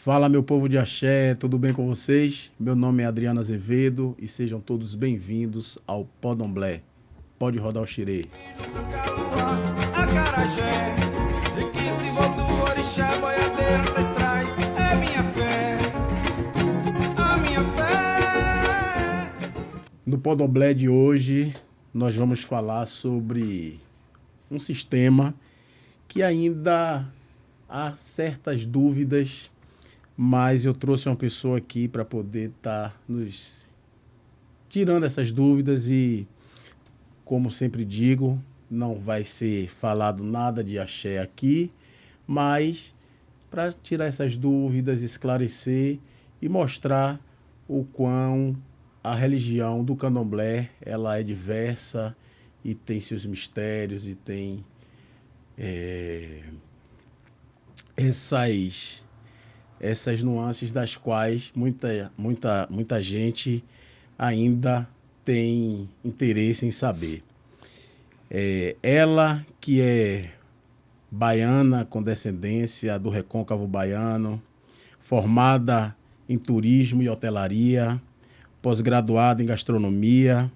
Fala, meu povo de axé, tudo bem com vocês? Meu nome é Adriano Azevedo e sejam todos bem-vindos ao Podomblé. Pode rodar o xirê. No Podomblé de hoje, nós vamos falar sobre um sistema que ainda há certas dúvidas, mas eu trouxe uma pessoa aqui para poder estar nos tirando essas dúvidas e, como sempre digo, não vai ser falado nada de axé aqui, mas para tirar essas dúvidas, esclarecer e mostrar o quão a religião do candomblé ela é diversa e tem seus mistérios e tem essas nuances das quais muita gente ainda tem interesse em saber. Ela que é baiana com descendência do recôncavo baiano, formada em turismo e hotelaria, pós-graduada em gastronomia,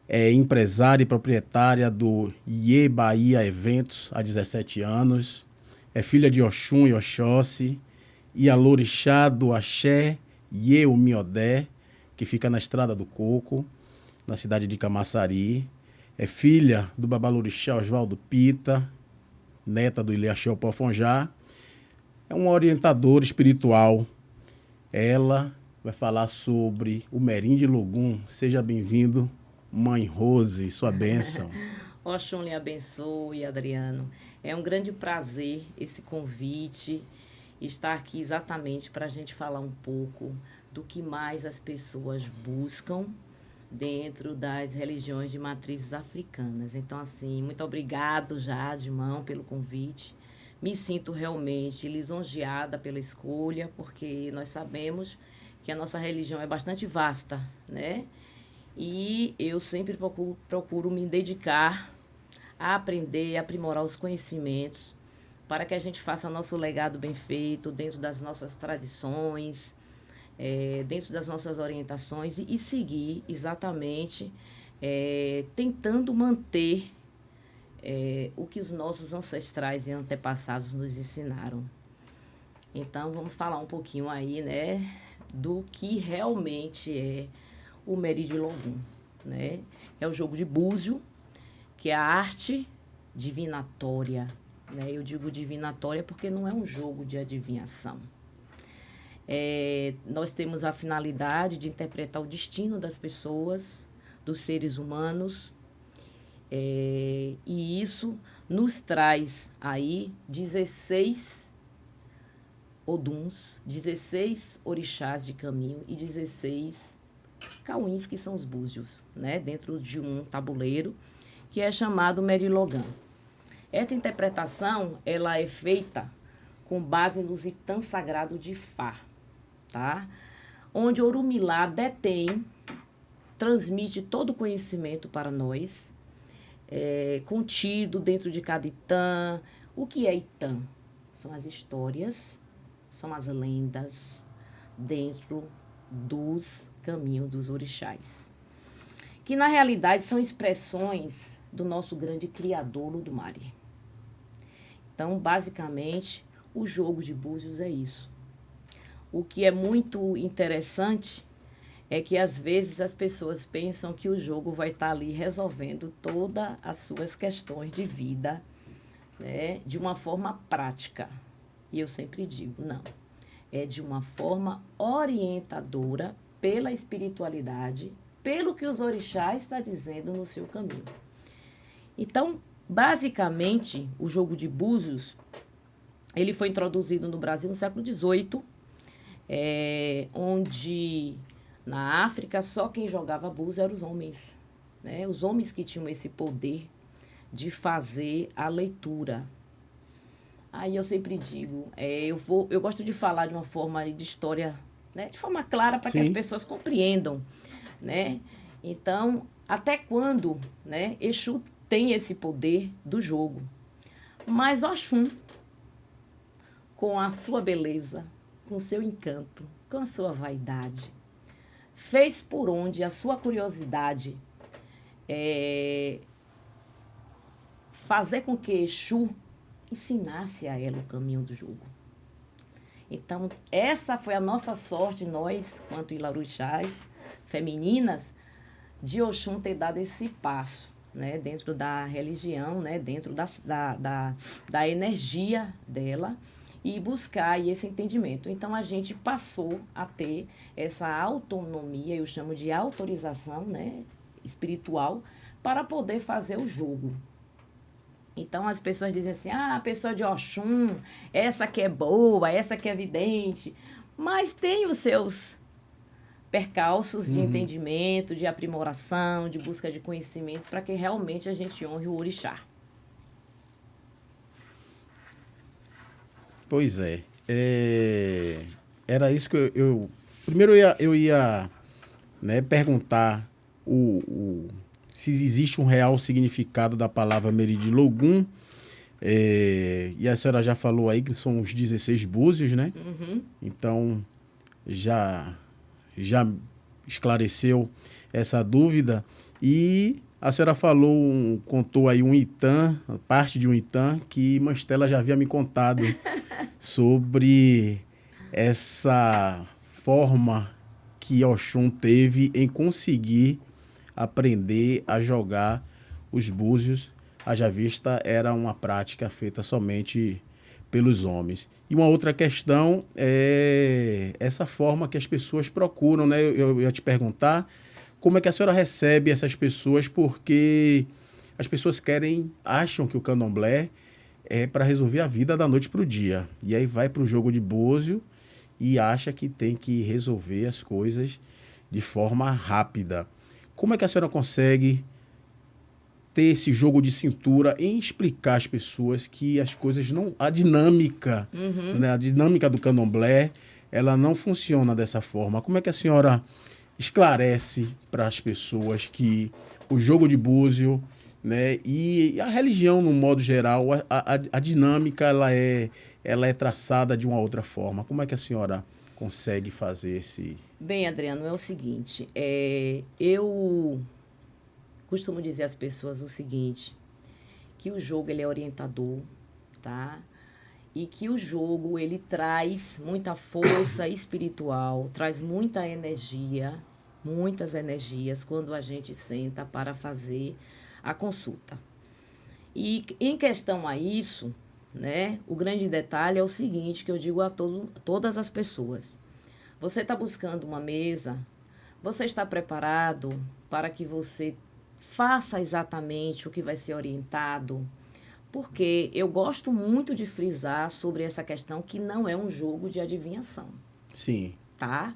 é empresária e proprietária do Iê Bahia Eventos há 17 anos, é filha de Oxum e Oxóssi, e alorixá do axé Iê Umiodé, que fica na Estrada do Coco, na cidade de Camaçari, é filha do babalorixá Oswaldo Pita, neta do Ilhaxé Pofonjá, é uma orientadora espiritual. Ela vai falar sobre o Merim de Logum. Seja bem-vindo, Mãe Rose, sua bênção. Oxum lhe abençoe, Adriano. É um grande prazer esse convite, estar aqui exatamente para a gente falar um pouco do que mais as pessoas buscam dentro das religiões de matrizes africanas. Então, assim, muito obrigado já de mão pelo convite. Me sinto realmente lisonjeada pela escolha, porque nós sabemos que a nossa religião é bastante vasta, né? E eu sempre procuro me dedicar a aprender, a aprimorar os conhecimentos, para que a gente faça nosso legado bem feito, dentro das nossas tradições, dentro das nossas orientações e seguir exatamente tentando manter o que os nossos ancestrais e antepassados nos ensinaram. Então, vamos falar um pouquinho aí, né, do que realmente é o Merim de Logum, né? É o jogo de búzio, que é a arte divinatória, né? Eu digo divinatória porque não é um jogo de adivinhação. Nós temos a finalidade de interpretar o destino das pessoas, dos seres humanos, e isso nos traz aí 16 oduns, 16 orixás de caminho e 16 cauins, que são os búzios, né? Dentro de um tabuleiro que é chamado Merim Logum. Essa interpretação ela é feita com base no Zitã Sagrado de Fá, tá? Onde Orumilá detém, transmite todo o conhecimento para nós, contido dentro de cada Itã. O que é Itã? São as histórias, são as lendas dentro dos caminhos dos orixás, que na realidade são expressões do nosso grande criador Ludumare. Então, basicamente, o jogo de búzios é isso. O que é muito interessante é que, às vezes, as pessoas pensam que o jogo vai estar ali resolvendo todas as suas questões de vida, né, de uma forma prática. E eu sempre digo, não. É de uma forma orientadora pela espiritualidade, pelo que os orixás estão dizendo no seu caminho. Então, basicamente, o jogo de búzios, ele foi introduzido no Brasil no século XVIII, onde na África só quem jogava búzios eram os homens, né? Os homens que tinham esse poder de fazer a leitura. Aí eu sempre digo, eu gosto de falar de uma forma de história, né? De forma clara para que as pessoas compreendam, né? Então, até quando, né, Exu tem esse poder do jogo. Mas Oxum, com a sua beleza, com seu encanto, com a sua vaidade, fez por onde a sua curiosidade fazer com que Exu ensinasse a ela o caminho do jogo. Então, essa foi a nossa sorte, nós, quanto Ilarujás, femininas, de Oxum ter dado esse passo, né, dentro da religião, né, dentro da energia dela, e buscar aí esse entendimento. Então, a gente passou a ter essa autonomia, eu chamo de autorização, né, espiritual, para poder fazer o jogo. Então, as pessoas dizem assim, a pessoa de Oxum, essa que é boa, essa que é vidente, mas tem os seus percalços de entendimento, de aprimoração, de busca de conhecimento, para que realmente a gente honre o orixá. Pois é. Era isso que primeiro eu ia né, perguntar se existe um real significado da palavra Meridilogum. E a senhora já falou aí que são os 16 búzios, né? Então, já esclareceu essa dúvida. E a senhora contou aí um Itã, parte de um Itã, que Mastela já havia me contado sobre essa forma que Oxum teve em conseguir aprender a jogar os búzios. Haja vista, era uma prática feita somente pelos homens. E uma outra questão é essa forma que as pessoas procuram, né? Eu ia te perguntar como é que a senhora recebe essas pessoas, porque as pessoas acham que o candomblé é para resolver a vida da noite para o dia. E aí vai para o jogo de búzio e acha que tem que resolver as coisas de forma rápida. Como é que a senhora consegue ter esse jogo de cintura em explicar às pessoas que as coisas não... A dinâmica, né, a dinâmica do candomblé, ela não funciona dessa forma. Como é que a senhora esclarece para as pessoas que o jogo de búzio, né, e a religião, no modo geral, a dinâmica ela é traçada de uma outra forma? Como é que a senhora consegue fazer esse... Bem, Adriano, é o seguinte, eu costumo dizer às pessoas o seguinte, que o jogo ele é orientador, tá? E que o jogo ele traz muita força espiritual, traz muita energia, muitas energias quando a gente senta para fazer a consulta. E em questão a isso, né, o grande detalhe é o seguinte, que eu digo a todas as pessoas. Você está buscando uma mesa, você está preparado para que você faça exatamente o que vai ser orientado? Porque eu gosto muito de frisar sobre essa questão que não é um jogo de adivinhação. Sim. Tá?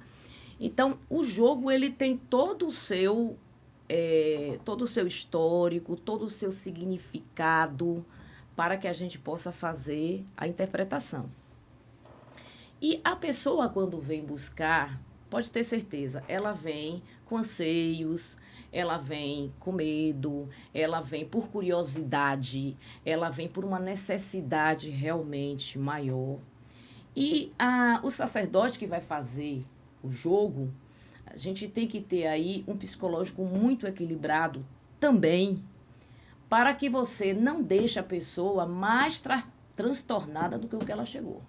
Então, o jogo ele tem todo o seu histórico, todo o seu significado para que a gente possa fazer a interpretação. E a pessoa, quando vem buscar, pode ter certeza, ela vem com anseios, ela vem com medo, ela vem por curiosidade, ela vem por uma necessidade realmente maior. E o sacerdote que vai fazer o jogo, a gente tem que ter aí um psicológico muito equilibrado também, para que você não deixe a pessoa mais transtornada do que o que ela chegou.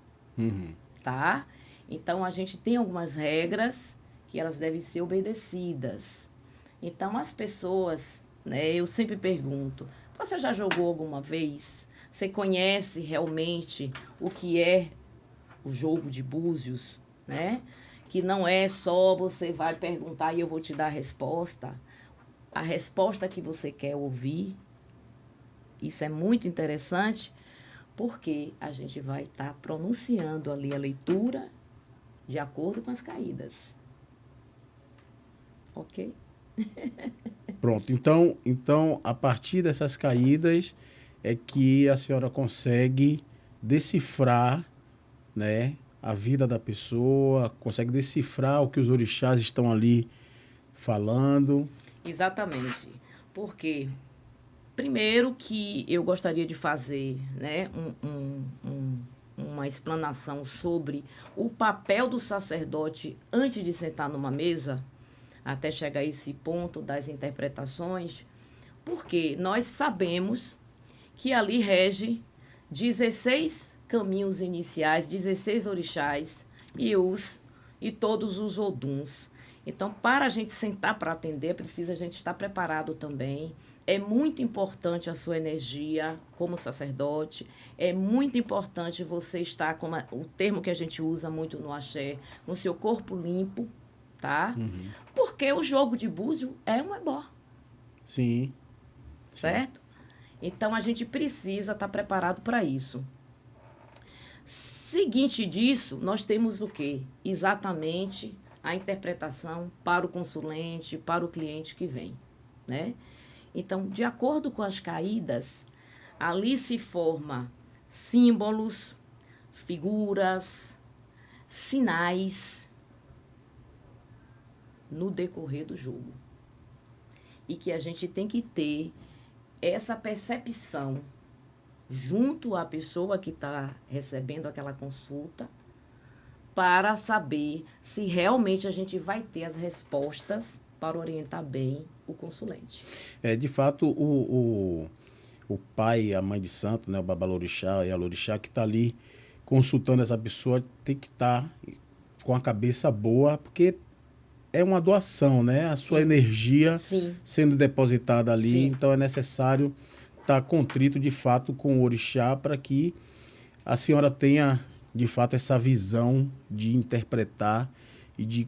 Tá? Então, a gente tem algumas regras que elas devem ser obedecidas. Então, as pessoas, né, eu sempre pergunto, você já jogou alguma vez? Você conhece realmente o que é o jogo de búzios, né? Que não é só você vai perguntar e eu vou te dar a resposta. A resposta que você quer ouvir, isso é muito interessante, porque a gente vai estar pronunciando ali a leitura de acordo com as caídas. Ok? Pronto. Então, a partir dessas caídas é que a senhora consegue decifrar, né, a vida da pessoa, consegue decifrar o que os orixás estão ali falando. Exatamente. Porque, primeiro que eu gostaria de fazer, né, uma explanação sobre o papel do sacerdote antes de sentar numa mesa, até chegar a esse ponto das interpretações, porque nós sabemos que ali rege 16 caminhos iniciais, 16 orixás e todos os oduns. Então, para a gente sentar para atender, precisa a gente estar preparado também. É muito importante a sua energia como sacerdote. É muito importante você estar, como o termo que a gente usa muito no axé, com seu corpo limpo, tá? Uhum. Porque o jogo de búzio é um ebó. Sim. Certo? Então, a gente precisa estar preparado para isso. Seguinte disso, nós temos o quê? Exatamente a interpretação para o consulente, para o cliente que vem, né? Então, de acordo com as caídas, ali se forma símbolos, figuras, sinais no decorrer do jogo. E que a gente tem que ter essa percepção junto à pessoa que está recebendo aquela consulta para saber se realmente a gente vai ter as respostas para orientar bem o consulente. De fato, o pai e a mãe de santo, né, o babalorixá e a lorixá, que está ali consultando essa pessoa, tem que estar com a cabeça boa, porque é uma doação, né? A sua energia sendo depositada ali, então é necessário estar contrito de fato com o orixá para que a senhora tenha de fato essa visão de interpretar e de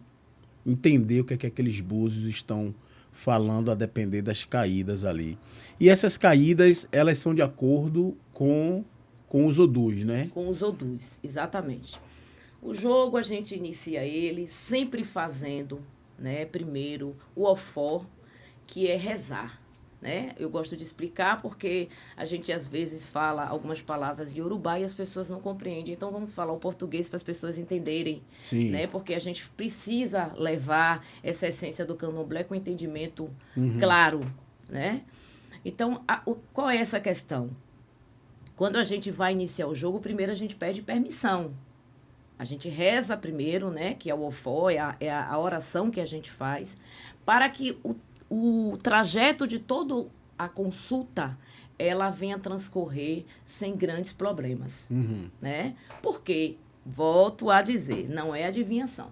entender o que é que aqueles búzios estão falando a depender das caídas ali. E essas caídas, elas são de acordo com os odus, né? Com os odus, exatamente. O jogo a gente inicia ele sempre fazendo, né, primeiro o ofó, que é rezar. Né? Eu gosto de explicar porque a gente às vezes fala algumas palavras de Yorubá e as pessoas não compreendem. Então vamos falar o português para as pessoas entenderem. Sim. Né? Porque a gente precisa levar essa essência do candomblé com entendimento claro. Né? Então, qual é essa questão? Quando a gente vai iniciar o jogo, primeiro a gente pede permissão. A gente reza primeiro, né? Que é o ofó, é a oração que a gente faz, para que o trajeto de toda a consulta, ela venha transcorrer sem grandes problemas. Né? Porque, volto a dizer, não é adivinhação.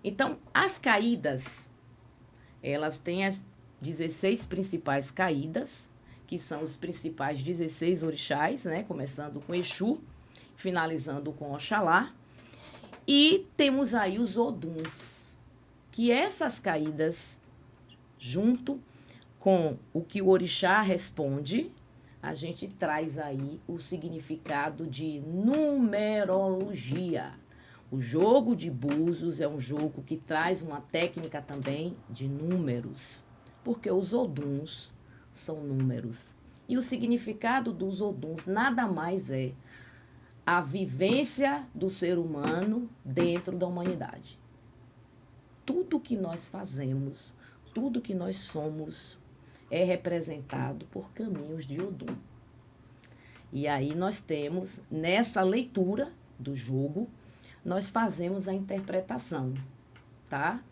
Então, as caídas, elas têm as 16 principais caídas, que são os principais 16 orixás, né? Começando com Exu, finalizando com Oxalá. E temos aí os oduns, que essas caídas, junto com o que o orixá responde, a gente traz aí o significado de numerologia. O jogo de búzios é um jogo que traz uma técnica também de números, porque os oduns são números. E o significado dos oduns nada mais é a vivência do ser humano dentro da humanidade. Tudo que nós fazemos, tudo que nós somos é representado por caminhos de Odum. E aí nós temos, nessa leitura do jogo, nós fazemos a interpretação, tá?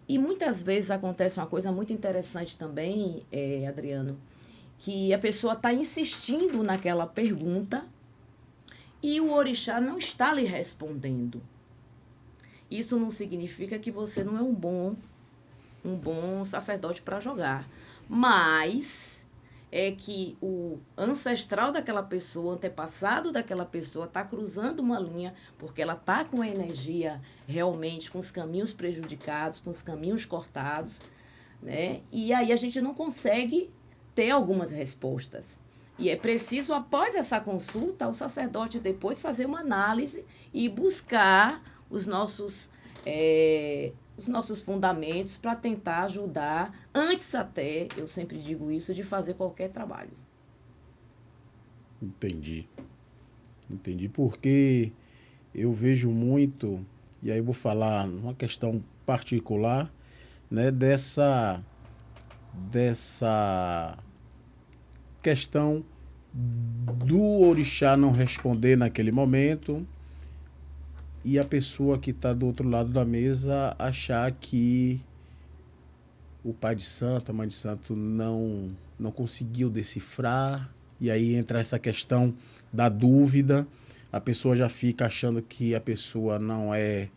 E muitas vezes acontece uma coisa muito interessante também, Adriano, que a pessoa está insistindo naquela pergunta e o orixá não está lhe respondendo. Isso não significa que você não é um bom sacerdote para jogar. Mas é que o ancestral daquela pessoa, o antepassado daquela pessoa está cruzando uma linha, porque ela está com a energia realmente, com os caminhos prejudicados, com os caminhos cortados, né? E aí a gente não consegue ter algumas respostas. E é preciso, após essa consulta, o sacerdote depois fazer uma análise e buscar os nossos fundamentos para tentar ajudar, antes até, eu sempre digo isso, de fazer qualquer trabalho. Entendi, porque eu vejo muito, e aí eu vou falar uma questão particular, né, dessa questão do orixá não responder naquele momento e a pessoa que está do outro lado da mesa achar que o pai de santo, a mãe de santo não conseguiu decifrar, e aí entra essa questão da dúvida, a pessoa já fica achando que a pessoa não é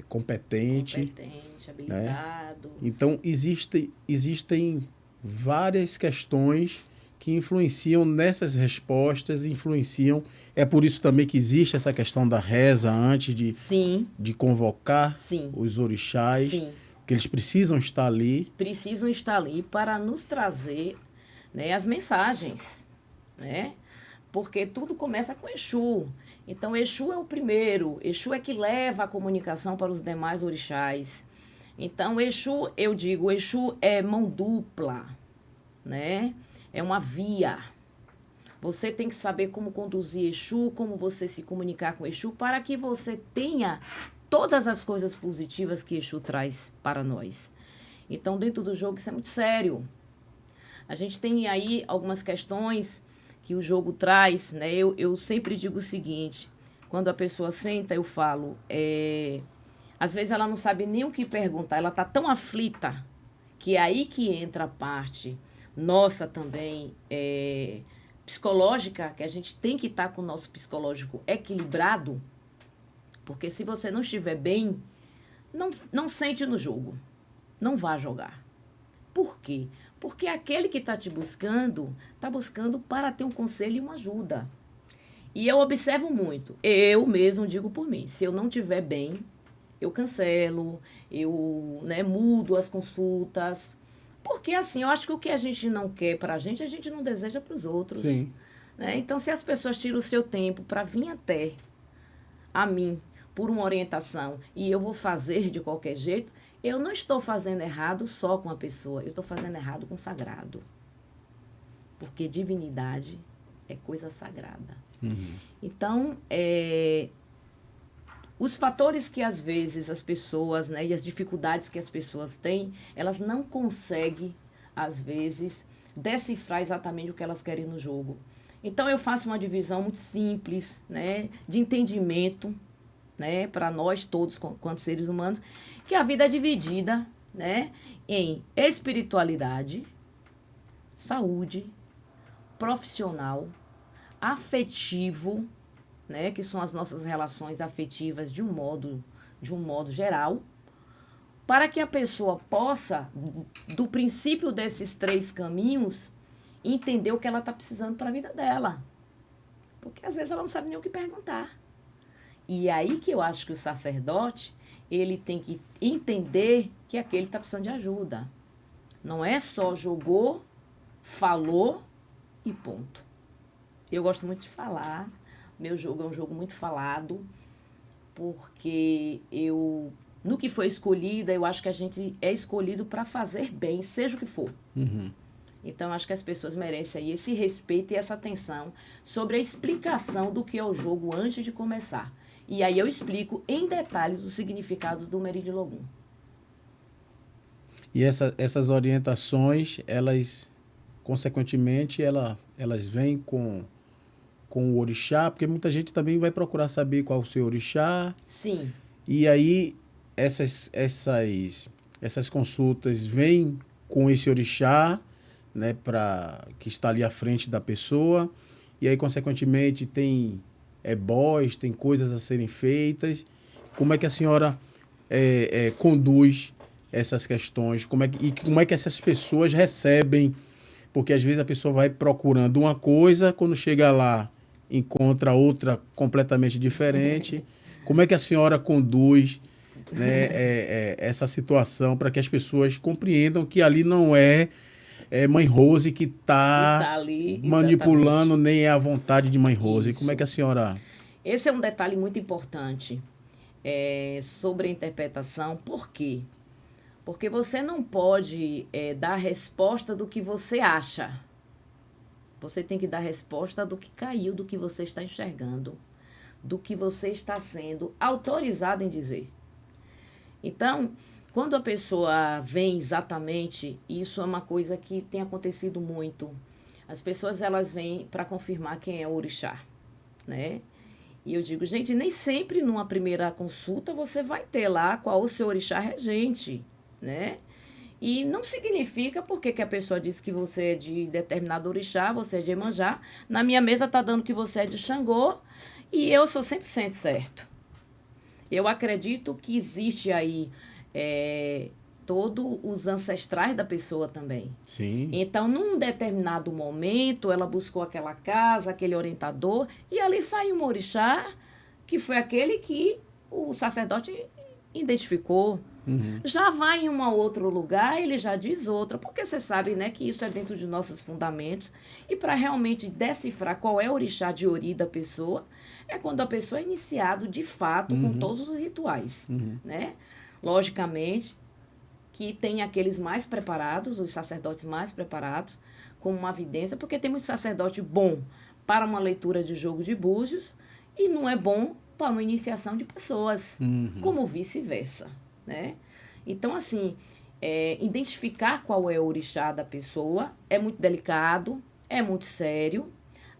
competente, habilitado. Né? Então, existem várias questões que influenciam nessas respostas, influenciam. É por isso também que existe essa questão da reza antes de convocar os orixás, que eles precisam estar ali. Precisam estar ali para nos trazer, né, as mensagens, né? Porque tudo começa com Exu. Então, Exu é o primeiro. Exu é que leva a comunicação para os demais orixás. Então, Exu, eu digo, Exu é mão dupla, né? É uma via. Você tem que saber como conduzir Exu, como você se comunicar com Exu, para que você tenha todas as coisas positivas que Exu traz para nós. Então, dentro do jogo, isso é muito sério. A gente tem aí algumas questões que o jogo traz, né? Eu sempre digo o seguinte, quando a pessoa senta, eu falo, às vezes ela não sabe nem o que perguntar, ela está tão aflita, que é aí que entra a parte nossa também, psicológica, que a gente tem que estar com o nosso psicológico equilibrado, porque se você não estiver bem, não sente no jogo, não vá jogar. Por quê? Porque aquele que está te buscando, está buscando para ter um conselho e uma ajuda. E eu observo muito, eu mesmo digo por mim, se eu não estiver bem, eu cancelo, eu mudo as consultas. Porque assim, eu acho que o que a gente não quer para a gente não deseja para os outros. Sim. Né? Então, se as pessoas tiram o seu tempo para vir até a mim por uma orientação e eu vou fazer de qualquer jeito, eu não estou fazendo errado só com a pessoa, eu estou fazendo errado com o sagrado. Porque divindade é coisa sagrada. Uhum. Então, os fatores que às vezes as pessoas, né, e as dificuldades que as pessoas têm, elas não conseguem, às vezes, decifrar exatamente o que elas querem no jogo. Então, eu faço uma divisão muito simples, né, de entendimento, né, para nós todos, quanto seres humanos, que a vida é dividida, né, em espiritualidade, saúde, profissional, afetivo, né, que são as nossas relações afetivas de um modo geral, para que a pessoa possa, do princípio desses 3 caminhos, entender o que ela está precisando para a vida dela. Porque às vezes ela não sabe nem o que perguntar. E é aí que eu acho que o sacerdote, ele tem que entender que aquele está precisando de ajuda. Não é só jogou, falou e ponto. Eu gosto muito de falar. Meu jogo é um jogo muito falado, porque no que foi escolhida, eu acho que a gente é escolhido para fazer bem, seja o que for. Uhum. Então, acho que as pessoas merecem aí esse respeito e essa atenção sobre a explicação do que é o jogo antes de começar. E aí eu explico em detalhes o significado do Meridilogum. E essas orientações, elas, consequentemente, elas vêm com o orixá, porque muita gente também vai procurar saber qual o seu orixá. Sim. E aí, essas consultas vêm com esse orixá, né, que está ali à frente da pessoa. E aí, consequentemente, tem ebós, tem coisas a serem feitas. Como é que a senhora conduz essas questões? Como é que essas pessoas recebem? Porque às vezes a pessoa vai procurando uma coisa, quando chega lá, encontra outra completamente diferente. Como é que a senhora conduz, né, essa situação para que as pessoas compreendam que ali não é Mãe Rose que está manipulando, exatamente, nem é a vontade de Mãe Rose? Isso. Como é que a senhora... Esse é um detalhe muito importante sobre a interpretação. Por quê? Porque você não pode dar a resposta do que você acha. Você tem que dar a resposta do que caiu, do que você está enxergando, do que você está sendo autorizado em dizer. Então, quando a pessoa vem exatamente, isso é uma coisa que tem acontecido muito. As pessoas, elas vêm para confirmar quem é o orixá, né? E eu digo, gente, nem sempre numa primeira consulta você vai ter lá qual o seu orixá regente, né? E não significa porque que a pessoa disse que você é de determinado orixá, você é de Iemanjá. Na minha mesa está dando que você é de Xangô e eu sou 100% certo. Eu acredito que existe aí todos os ancestrais da pessoa também. Sim. Então, num determinado momento, ela buscou aquela casa, aquele orientador, e ali saiu um orixá, que foi aquele que o sacerdote identificou. Uhum. Já vai em um outro lugar, ele já diz outra, porque você sabe, né, que isso é dentro de nossos fundamentos. E para realmente decifrar qual é o orixá de ori da pessoa, é quando a pessoa é iniciado de fato com todos os rituais, né? Logicamente que tem aqueles mais preparados, os sacerdotes mais preparados, com uma vidência, porque tem muito sacerdote bom para uma leitura de jogo de búzios e não é bom para uma iniciação de pessoas, como vice-versa, né? Então, assim, identificar qual é o orixá da pessoa é muito delicado, é muito sério.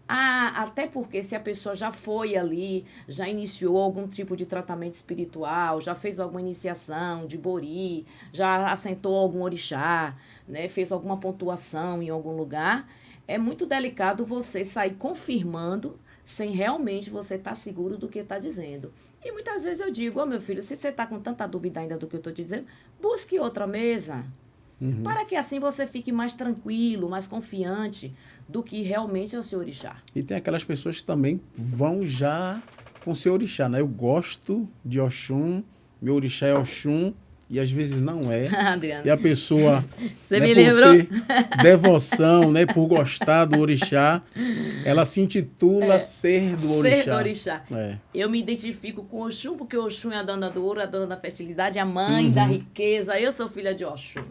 Até porque se a pessoa já foi ali, já iniciou algum tipo de tratamento espiritual, já fez alguma iniciação de bori, já assentou algum orixá, né, fez alguma pontuação em algum lugar, é muito delicado você sair confirmando sem realmente você estar seguro do que está dizendo. E muitas vezes eu digo, meu filho, se você está com tanta dúvida ainda do que eu estou te dizendo, busque outra mesa. Para que assim você fique mais tranquilo, mais confiante do que realmente é o seu orixá. E tem aquelas pessoas que também vão já com o seu orixá, né? Eu gosto de Oxum, meu orixá é Oxum, e às vezes não é. Adriana. E a pessoa, você né, me por lembrou? ter devoção, né, por gostar do orixá, ela se intitula ser do orixá. Ser do orixá. É. Eu me identifico com Oxum, porque Oxum é a dona do ouro, a dona da fertilidade, a mãe da riqueza. Eu sou filha de Oxum.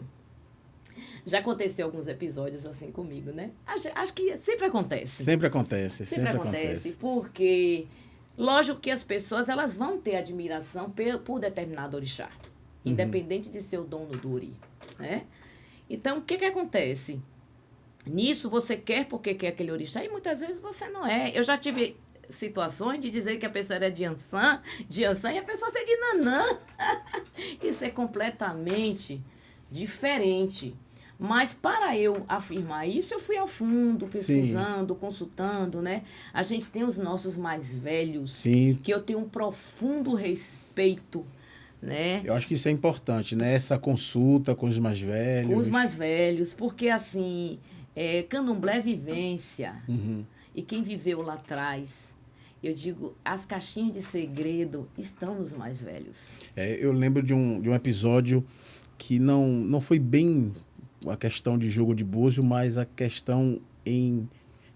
Já aconteceu alguns episódios assim comigo, né? Acho que sempre acontece. Sempre acontece. Sempre acontece, porque lógico que as pessoas elas vão ter admiração por determinado orixá, independente de ser o dono do ori, né? Então, o que acontece? Nisso você quer porque quer aquele orixá e muitas vezes você não é. Eu já tive situações de dizer que a pessoa era de Ançã e a pessoa ser de Nanã. Isso é completamente diferente. Mas para eu afirmar isso, eu fui ao fundo, pesquisando, consultando, né? A gente tem os nossos mais velhos, Sim. que eu tenho um profundo respeito, né? Eu acho que isso é importante, né? Essa consulta com os mais velhos. Com os mais velhos, porque assim, candomblé é vivência. E quem viveu lá atrás, eu digo, as caixinhas de segredo estão nos mais velhos. Eu lembro de um episódio que não foi bem a questão de jogo de búzio, mas a questão em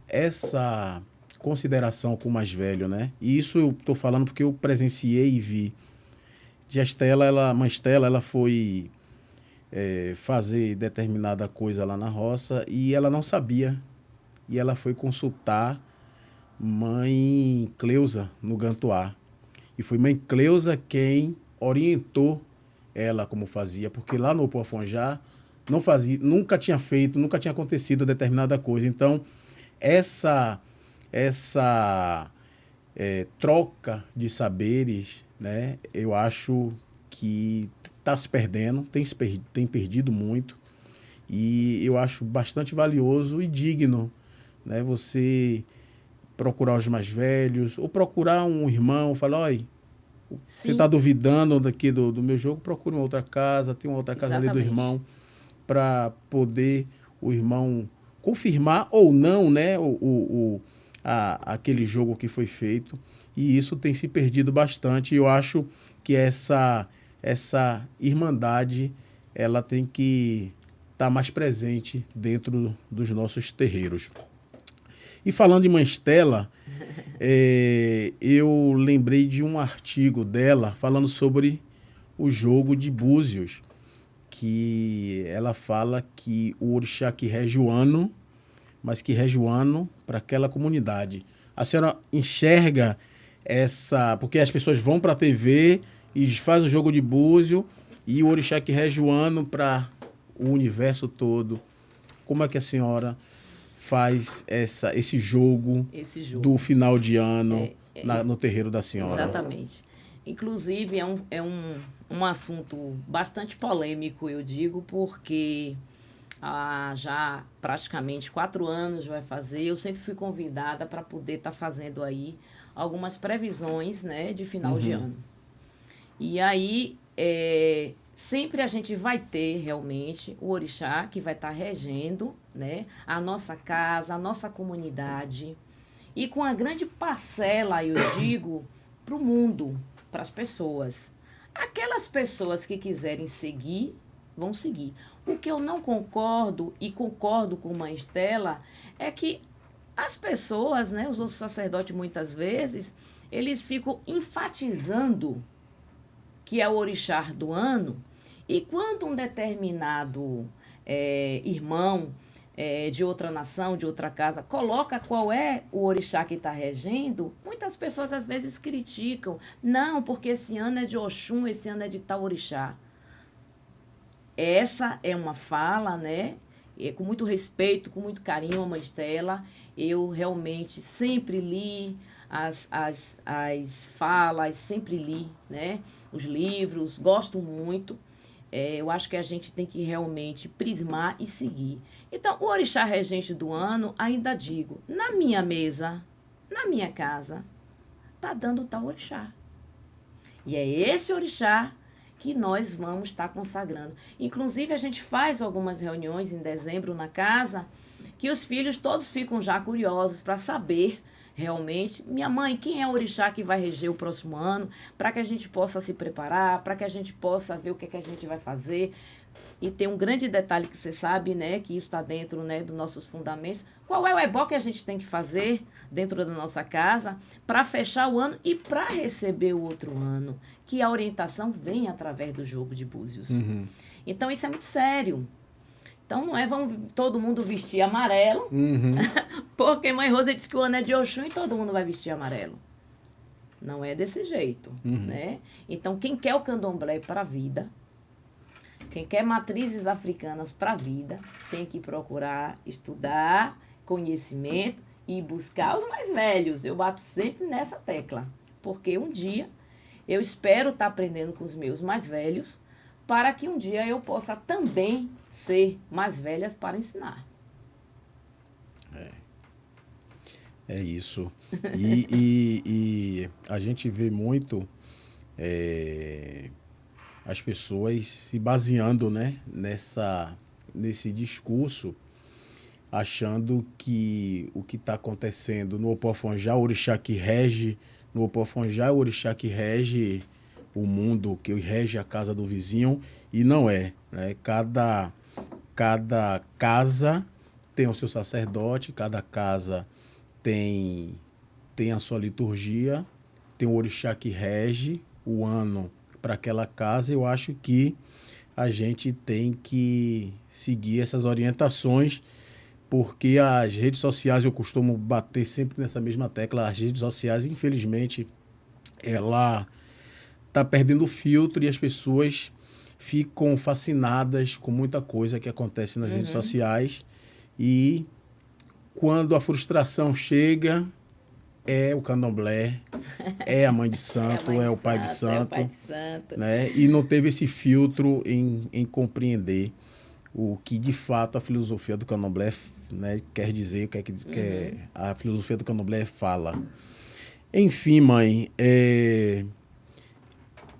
essa consideração com o mais velho, né? E isso eu estou falando porque eu presenciei e vi. Mãe Estela, ela foi fazer determinada coisa lá na roça e ela não sabia. E ela foi consultar mãe Cleusa no Gantuá. E foi mãe Cleusa quem orientou ela como fazia, porque lá no Opoafonjá não fazia, nunca tinha acontecido determinada coisa. Então, essa troca de saberes, né, eu acho que está se perdendo, tem perdido muito, e eu acho bastante valioso e digno, né, você procurar os mais velhos, ou procurar um irmão, falar, olha, você está duvidando daqui do meu jogo, procure uma outra casa, tem uma outra casa ali do irmão, para poder o irmão confirmar ou não, né, aquele jogo que foi feito. E isso tem se perdido bastante. E eu acho que essa irmandade ela tem que estar mais presente dentro dos nossos terreiros. E falando em Mãe Estela, eu lembrei de um artigo dela falando sobre o jogo de búzios, que ela fala que o orixá que rege o ano, mas que rege o ano para aquela comunidade. A senhora enxerga porque as pessoas vão para a TV e fazem o jogo de búzio e o orixá que rege o ano para o universo todo. Como é que a senhora faz esse jogo do final de ano no terreiro da senhora. Exatamente. Inclusive, é um assunto bastante polêmico, eu digo, porque há já praticamente 4 anos vai fazer, eu sempre fui convidada para poder estar fazendo aí algumas previsões, né, de final de ano. E aí, sempre a gente vai ter realmente o orixá que vai estar regendo, né, a nossa casa, a nossa comunidade, e com a grande parcela, eu digo, para o mundo, para as pessoas. Aquelas pessoas que quiserem seguir, vão seguir. O que eu não concordo, e concordo com Mãe Estela, é que as pessoas, né, os outros sacerdotes, muitas vezes, eles ficam enfatizando que é o orixá do ano, e quando um determinado irmão de outra nação, de outra casa, coloca qual é o orixá que está regendo, muitas pessoas às vezes criticam. Não, porque esse ano é de Oxum, esse ano é de tal orixá. Essa é uma fala, né? Com muito respeito, com muito carinho, a Mãe Estela. Eu realmente sempre li as falas, sempre li, né, os livros, gosto muito. Eu acho que a gente tem que realmente prismar e seguir. Então, o orixá regente do ano, ainda digo, na minha mesa, na minha casa, está dando tal orixá. E é esse orixá que nós vamos estar consagrando. Inclusive, a gente faz algumas reuniões em dezembro na casa, que os filhos todos ficam já curiosos para saber realmente, minha mãe, quem é o orixá que vai reger o próximo ano, para que a gente possa se preparar, para que a gente possa ver o que a gente vai fazer. E tem um grande detalhe que você sabe, né, que isso está dentro, né, dos nossos fundamentos. Qual é o ebó que a gente tem que fazer dentro da nossa casa para fechar o ano e para receber o outro ano? Que a orientação vem através do jogo de búzios. Então, isso é muito sério. Então, não é vamos todo mundo vestir amarelo, porque Mãe Rosa disse que o ano é de Oxum e todo mundo vai vestir amarelo. Não é desse jeito, né? Então, quem quer o candomblé para a vida, quem quer matrizes africanas para a vida, tem que procurar estudar, conhecimento e buscar os mais velhos. Eu bato sempre nessa tecla, porque um dia eu espero estar aprendendo com os meus mais velhos, para que um dia eu possa também ser mais velhas para ensinar. É isso. E a gente vê muito as pessoas se baseando, né, nesse discurso, achando que o que está acontecendo no Opofonjá, o orixá que rege, no Opofonjá é o orixá que rege o mundo, que rege a casa do vizinho, e não é, né? Cada casa tem o seu sacerdote, cada casa tem a sua liturgia, tem o orixá que rege o ano para aquela casa. Eu acho que a gente tem que seguir essas orientações, porque as redes sociais, eu costumo bater sempre nessa mesma tecla, as redes sociais, infelizmente, ela está perdendo o filtro e as pessoas ficam fascinadas com muita coisa que acontece nas redes sociais, e quando a frustração chega, é o candomblé, é a mãe de santo, é o pai de santo, né? E não teve esse filtro em compreender o que de fato a filosofia do candomblé, né, quer dizer, o que a filosofia do candomblé fala. Enfim, mãe,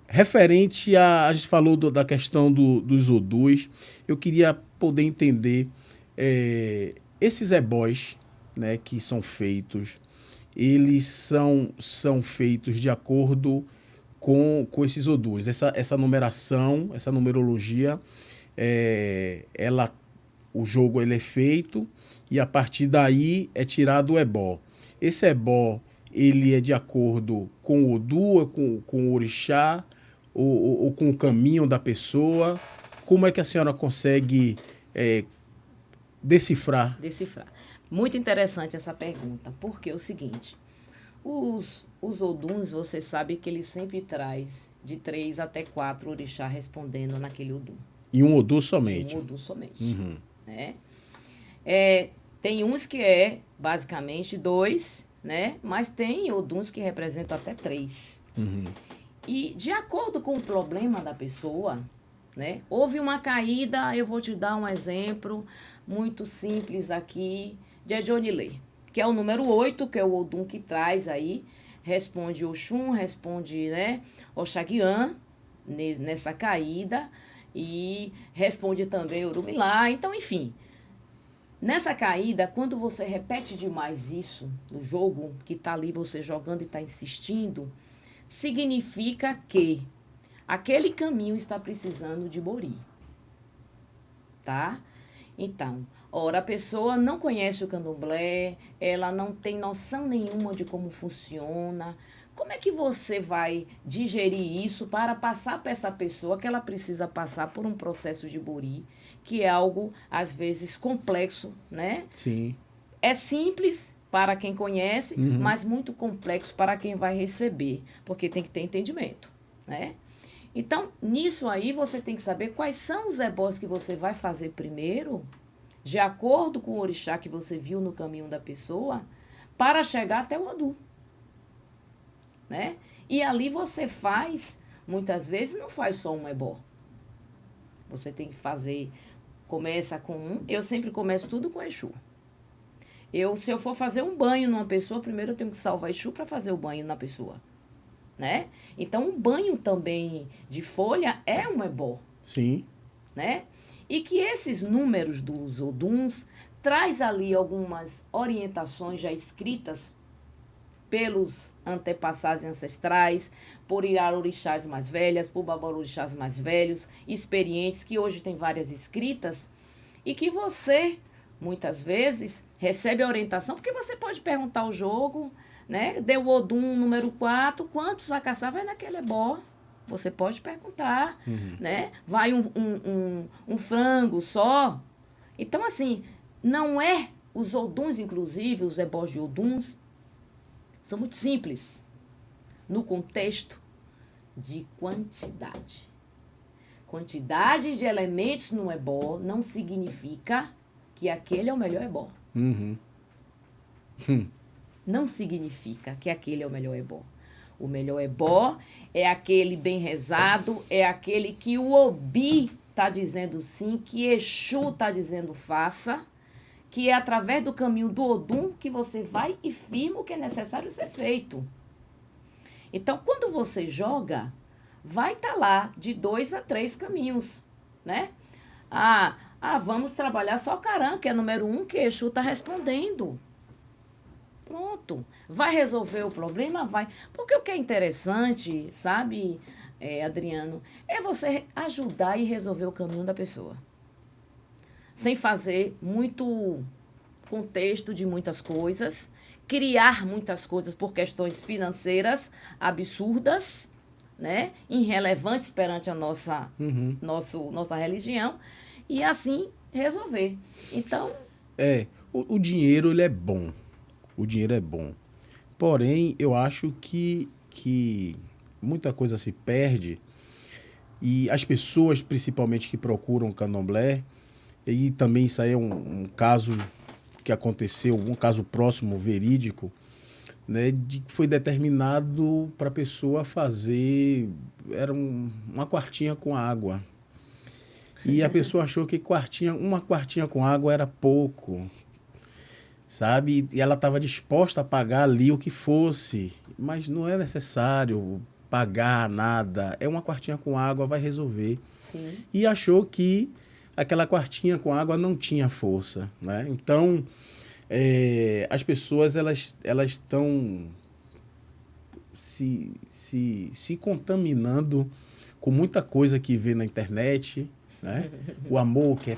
referente a gente falou da questão dos odus, eu queria poder entender esses ebós, né, que são feitos, eles são feitos de acordo com esses odus. Essa numeração, essa numerologia, o jogo ele é feito e a partir daí é tirado o ebó. Esse ebó, ele é de acordo com o odu, com o orixá, ou com o caminho da pessoa. Como é que a senhora consegue decifrar? Muito interessante essa pergunta, porque é o seguinte, os oduns, você sabe que ele sempre traz de 3 até 4 orixá respondendo naquele odu. E um odu somente? Um odu somente. Uhum. Né? Tem uns que é basicamente 2, né? Mas tem oduns que representam até 3. E de acordo com o problema da pessoa, né? Houve uma caída, eu vou te dar um exemplo muito simples aqui, de Ejonilê, que é o número 8, que é o odum que traz aí, responde Oxum, responde, né, Oxaguian, nessa caída, e responde também Orumilá. Então, enfim, nessa caída, quando você repete demais isso no jogo, que está ali você jogando e está insistindo, significa que aquele caminho está precisando de bori, tá? Então, ora, a pessoa não conhece o candomblé, ela não tem noção nenhuma de como funciona. Como é que você vai digerir isso para passar para essa pessoa que ela precisa passar por um processo de bori, que é algo, às vezes, complexo, né? Sim. É simples para quem conhece, mas muito complexo para quem vai receber, porque tem que ter entendimento, né? Então, nisso aí, você tem que saber quais são os ebós que você vai fazer primeiro, de acordo com o orixá que você viu no caminho da pessoa, para chegar até o Odu, né? E ali você faz, muitas vezes, não faz só um ebó. Você tem que fazer, começa com um, eu sempre começo tudo com Exu. Se eu for fazer um banho numa pessoa, primeiro eu tenho que salvar Exu para fazer o banho na pessoa, né? Então, um banho também de folha é um ebó. Sim. Né? E que esses números dos oduns traz ali algumas orientações já escritas pelos antepassados e ancestrais, por irarorixás mais velhas, por babalorixás mais velhos, experientes, que hoje tem várias escritas, e que você, muitas vezes, recebe a orientação, porque você pode perguntar o jogo, né? Deu o odum número 4, quantos acaçar vai naquele ebó? Você pode perguntar, né? Vai um frango só? Então, assim, não é os oduns, inclusive, os ebós de oduns, são muito simples no contexto de quantidade. Quantidade de elementos no ebó não significa que aquele é o melhor ebó. Não significa que aquele é o melhor ebó. O melhor ebó é aquele bem rezado, é aquele que o Obi está dizendo sim, que Exu está dizendo faça, que é através do caminho do Odum que você vai e firma o que é necessário ser feito. Então, quando você joga, vai estar lá de 2 a 3 caminhos, né? Vamos trabalhar só Caran, que é número 1, que Exu está respondendo. Pronto. Vai resolver o problema? Vai. Porque o que é interessante, sabe, Adriano, é você ajudar e resolver o caminho da pessoa. Sem fazer muito contexto de muitas coisas, criar muitas coisas por questões financeiras absurdas, né? Irrelevantes perante a nossa religião, e assim resolver. Então... O dinheiro, ele é bom. O dinheiro é bom. Porém, eu acho que muita coisa se perde, e as pessoas, principalmente, que procuram candomblé, e também isso aí é um caso que aconteceu, um caso próximo, verídico, né, de que foi determinado para a pessoa fazer, era uma quartinha com água. E a pessoa achou que uma quartinha com água era pouco, sabe? E ela estava disposta a pagar ali o que fosse, mas não é necessário pagar nada. É uma quartinha com água, vai resolver. Sim. E achou que aquela quartinha com água não tinha força, né? Então, as pessoas, elas estão se contaminando com muita coisa que vê na internet, né? O amor que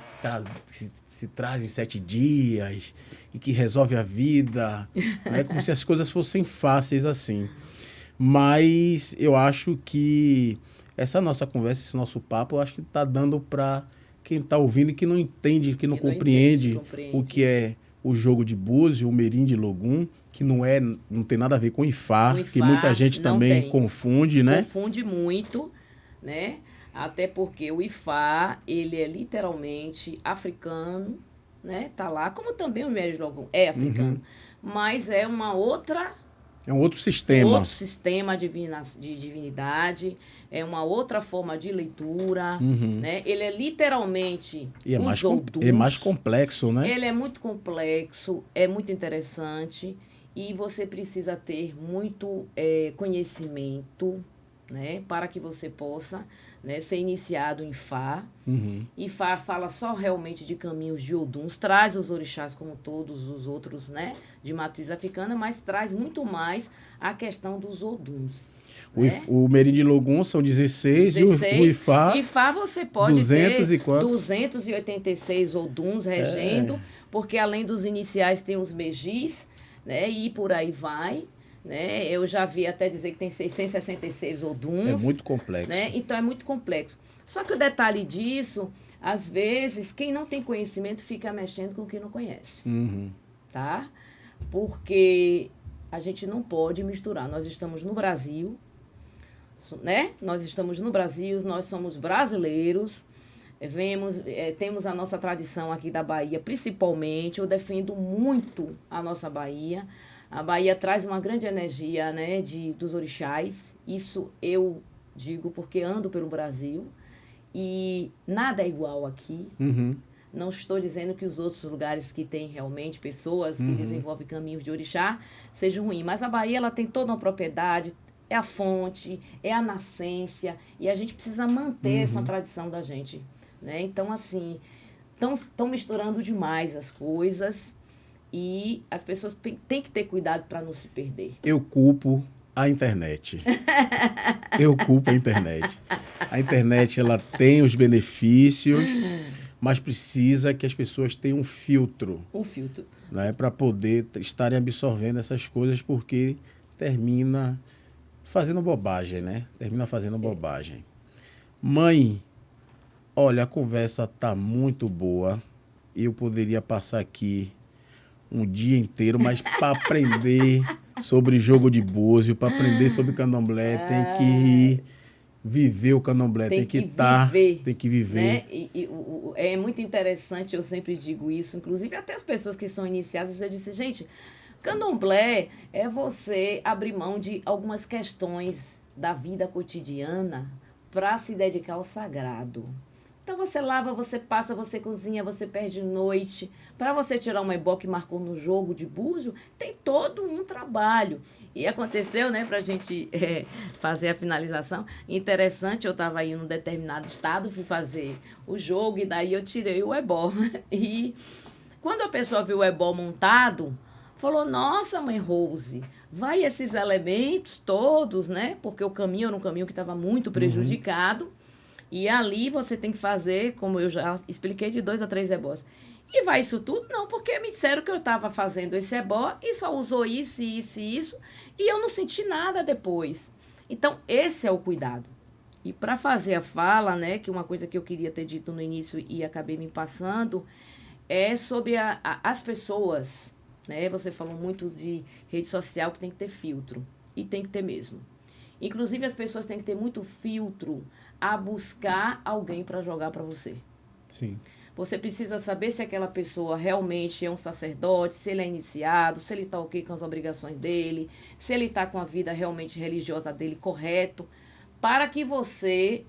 se traz em 7 dias e que resolve a vida, né? Como se as coisas fossem fáceis assim. Mas eu acho que essa nossa conversa, esse nosso papo, eu acho que está dando para quem está ouvindo e que não entende, que não compreende o que é o jogo de búzio, o merim de logum, que não tem nada a ver com Ifá, que muita gente também confunde, né? Confunde muito, né? Até porque o Ifá, ele é literalmente africano, né? Tá lá, como também o Merilogum é africano. Mas é uma outra... É um outro sistema. Outro sistema de divinidade, é uma outra forma de leitura, né? Ele é literalmente E é os Oduns. é mais complexo, né? Ele é muito complexo, é muito interessante e você precisa ter muito conhecimento, né? Para que você possa, né, ser iniciado em Fá. E Fá fala só realmente de caminhos de Oduns, traz os orixás como todos os outros, né, de matriz africana, mas traz muito mais a questão dos Oduns. Né? O Merilogum são 16 e o Ifá... Ifá você pode 200 ter e quantos? 286 Oduns regendo, porque além dos iniciais tem os Megis, né, e por aí vai. Né? Eu já vi até dizer que tem 666 Oduns. É muito complexo. Né? Então, é muito complexo. Só que o detalhe disso, às vezes, quem não tem conhecimento fica mexendo com quem não conhece. Tá? Porque a gente não pode misturar. Nós estamos no Brasil, né? Nós estamos no Brasil, nós somos brasileiros, temos a nossa tradição aqui da Bahia, principalmente. Eu defendo muito a nossa Bahia. A Bahia traz uma grande energia, né, dos orixás. Isso eu digo porque ando pelo Brasil. E nada é igual aqui. Não estou dizendo que os outros lugares que tem realmente pessoas que desenvolvem caminhos de orixá sejam ruins. Mas a Bahia ela tem toda uma propriedade, é a fonte, é a nascência. E a gente precisa manter essa tradição da gente. Né? Então, assim, estão misturando demais as coisas. E as pessoas têm que ter cuidado para não se perder. Eu culpo a internet. Eu culpo a internet. A internet, ela tem os benefícios, mas precisa que as pessoas tenham um filtro. Um filtro. Né, para poder estarem absorvendo essas coisas, porque termina fazendo bobagem, né? Termina fazendo bobagem. Mãe, olha, a conversa tá muito boa. Eu poderia passar aqui um dia inteiro, mas para aprender sobre jogo de búzio, para aprender sobre candomblé, tem que viver o candomblé, tem que estar, tem que viver. Né? É muito interessante, eu sempre digo isso, inclusive até as pessoas que são iniciadas, eu disse, gente, candomblé é você abrir mão de algumas questões da vida cotidiana para se dedicar ao sagrado. Então, você lava, você passa, você cozinha, você perde noite. Para você tirar uma ebó que marcou no jogo de búzio, tem todo um trabalho. E aconteceu, né, para a gente fazer a finalização. Interessante, eu estava aí em um determinado estado, fui fazer o jogo e daí eu tirei o ebó. E quando a pessoa viu o ebó montado, falou, nossa, mãe Rose, vai esses elementos todos, né? Porque o caminho era um caminho que estava muito prejudicado. E ali você tem que fazer, como eu já expliquei, de 2 a 3 ebós. E vai isso tudo? Não, porque me disseram que eu estava fazendo esse ebó e só usou isso, isso e isso, e eu não senti nada depois. Então, esse é o cuidado. E para fazer a fala, né, que uma coisa que eu queria ter dito no início e acabei me passando, é sobre as pessoas. Né? Você falou muito de rede social que tem que ter filtro. E tem que ter mesmo. Inclusive, as pessoas têm que ter muito filtro a buscar alguém para jogar para você. Sim. Você precisa saber se aquela pessoa realmente é um sacerdote, se ele é iniciado, se ele está ok com as obrigações dele, se ele está com a vida realmente religiosa dele correto, para que você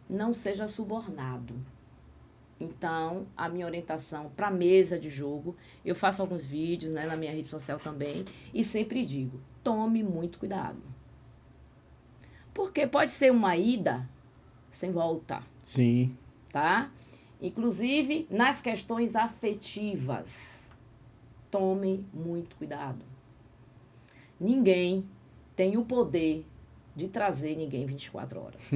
não seja subornado. Então, a minha orientação para a mesa de jogo, eu faço alguns vídeos, né, na minha rede social também, e sempre digo, tome muito cuidado. Porque pode ser uma ida sem volta. Sim. Tá? Inclusive, nas questões afetivas, tome muito cuidado. Ninguém tem o poder de trazer ninguém 24 horas.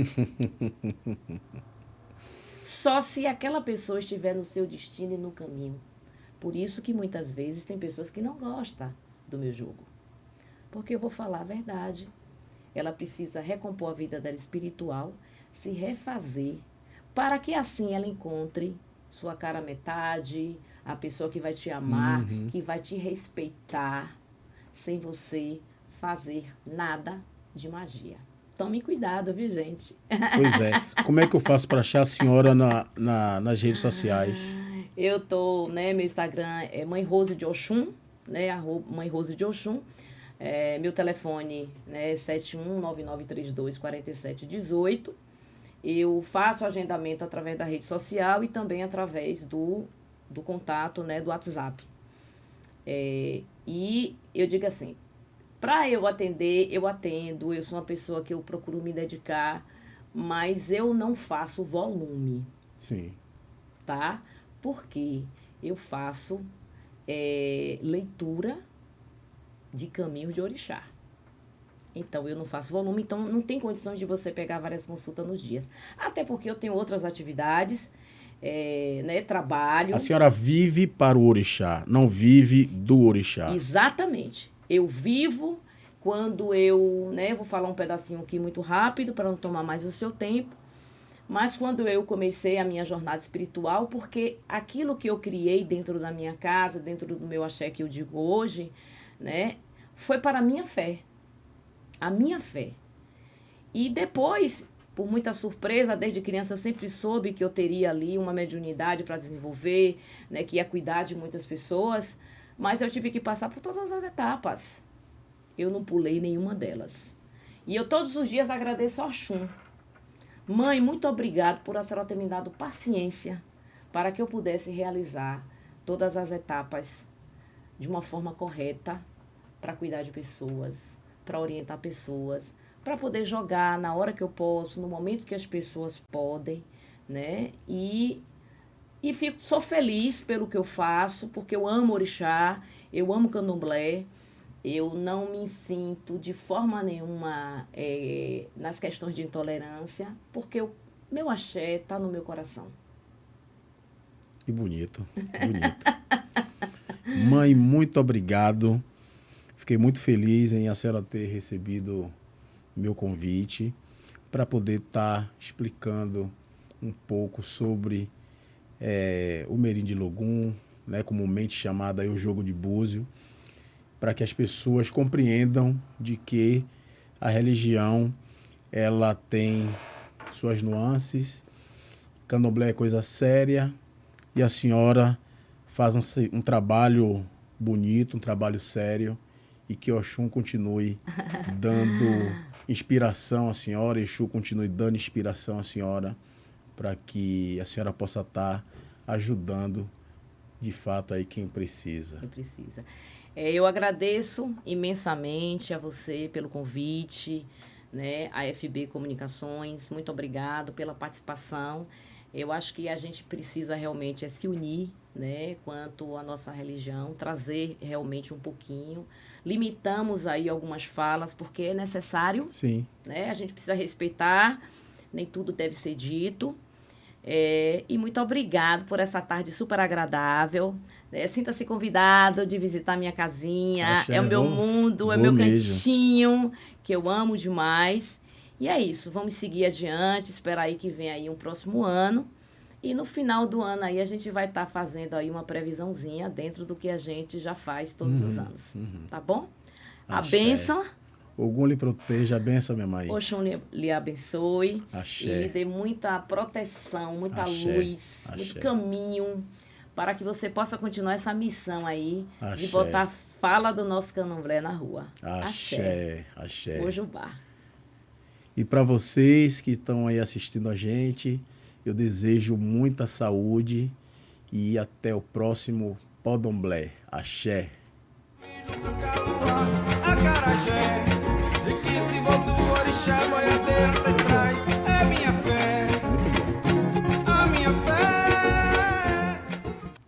Só se aquela pessoa estiver no seu destino e no caminho. Por isso que muitas vezes tem pessoas que não gostam do meu jogo. Porque eu vou falar a verdade. Ela precisa recompor a vida dela espiritual, se refazer, para que assim ela encontre sua cara metade, a pessoa que vai te amar, que vai te respeitar, sem você fazer nada de magia. Tome cuidado, viu, gente? Pois é. Como é que eu faço para achar a senhora nas redes sociais? Eu tô, né, meu Instagram é Mãe Rose de Oxum, né, Mãe Rose de Oxum. Meu telefone, né, é 7199324718. Eu faço agendamento através da rede social e também através do contato, né, do WhatsApp. E eu digo assim, para eu atender, eu atendo, eu sou uma pessoa que eu procuro me dedicar, mas eu não faço volume. Sim. Tá? Porque eu faço leitura de caminhos de orixá. Então, eu não faço volume, então não tem condições de você pegar várias consultas nos dias. Até porque eu tenho outras atividades, né, trabalho. A senhora vive para o orixá, não vive do orixá. Exatamente. Eu vivo quando eu, né, vou falar um pedacinho aqui muito rápido para não tomar mais o seu tempo, mas quando eu comecei a minha jornada espiritual, porque aquilo que eu criei dentro da minha casa, dentro do meu axé que eu digo hoje, né, foi para a minha fé. A minha fé. E depois, por muita surpresa, desde criança eu sempre soube que eu teria ali uma mediunidade para desenvolver, né, que ia cuidar de muitas pessoas, mas eu tive que passar por todas as etapas. Eu não pulei nenhuma delas. E eu todos os dias agradeço ao Oxum. Mãe, muito obrigado por a senhora ter me dado paciência para que eu pudesse realizar todas as etapas de uma forma correta para cuidar de pessoas, para orientar pessoas, para poder jogar na hora que eu posso, no momento que as pessoas podem, né? E sou feliz pelo que eu faço, porque eu amo orixá, eu amo candomblé, eu não me sinto de forma nenhuma nas questões de intolerância, porque meu axé está no meu coração. Que bonito, bonito. Mãe, muito obrigado. Fiquei muito feliz em a senhora ter recebido meu convite para poder estar explicando um pouco sobre o Merim de Logum, né, comumente chamado aí o jogo de búzio, para que as pessoas compreendam de que a religião ela tem suas nuances, candomblé é coisa séria e a senhora faz um trabalho bonito, um trabalho sério e que Oxum continue dando inspiração à senhora, Exu continue dando inspiração à senhora para que a senhora possa estar ajudando de fato aí quem precisa. Quem precisa. Eu agradeço imensamente a você pelo convite, né, a FB Comunicações, muito obrigado pela participação. Eu acho que a gente precisa realmente se unir, né, quanto à nossa religião, trazer realmente um pouquinho. Limitamos aí algumas falas, porque é necessário. Sim. Né, a gente precisa respeitar, nem tudo deve ser dito. E muito obrigado por essa tarde super agradável. Sinta-se convidado de visitar minha casinha. Axé, é o meu mundo, é meu mesmo. cantinho, que eu amo demais. E é isso, vamos seguir adiante, esperar aí que venha aí um próximo ano. E no final do ano aí a gente vai estar fazendo aí uma previsãozinha dentro do que a gente já faz todos os anos. Tá bom? A bênção. Ogum lhe proteja, a bênção, minha mãe. Oxum lhe abençoe. Axé. E lhe dê muita proteção, muita luz, muito caminho, para que você possa continuar essa missão aí de botar a fala do nosso candomblé na rua. Axé. Axé. Ojubá. E para vocês que estão aí assistindo a gente, eu desejo muita saúde e até o próximo Podomblé. Axé. Acarajé, de 15 voltou orixá, boiadeiro,